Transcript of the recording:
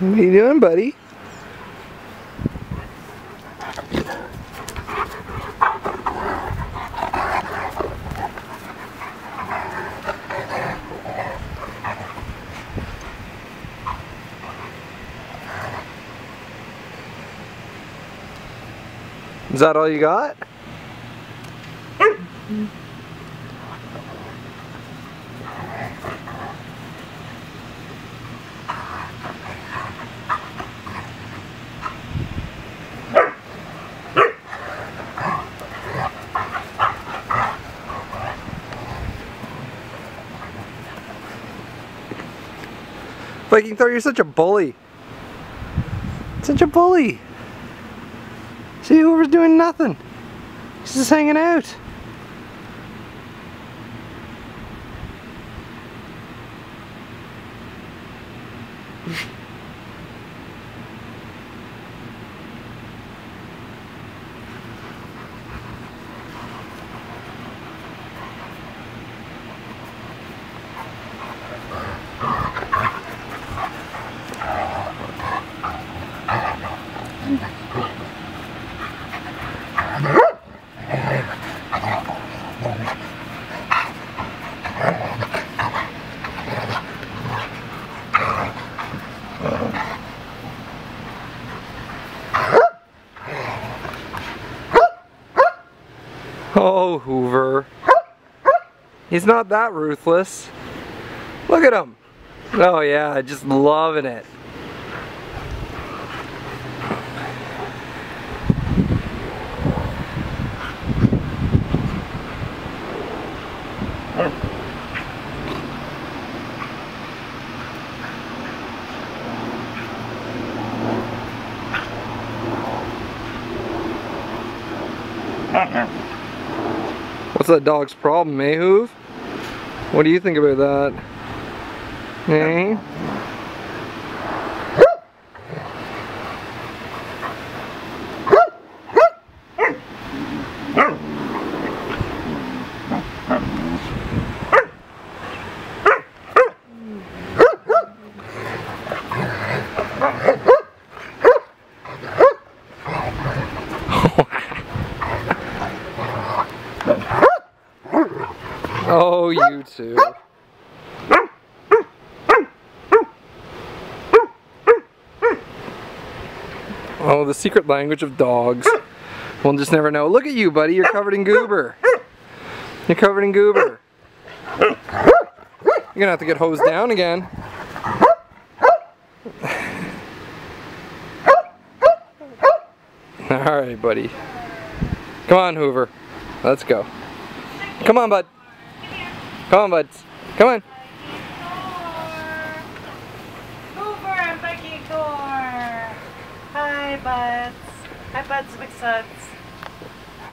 What are you doing, buddy? Is that all you got? Viking Thor, you're such a bully. Such a bully. See, Hoover's doing nothing. He's just hanging out. Oh, Hoover. He's not that ruthless. Look at him. Oh yeah, just loving it. What's that dog's problem, eh, Hoov? What do you think about that? Eh? Oh, you too. Oh, the secret language of dogs. We'll just never know. Look at you, buddy. You're covered in goober. You're covered in goober. You're gonna have to get hosed down again. Alright, buddy. Come on, Hoover. Let's go. Come on, bud. Come on, buds. Come on. Hoover and Viking Thor. Hi, buds. Hi, buds with suds.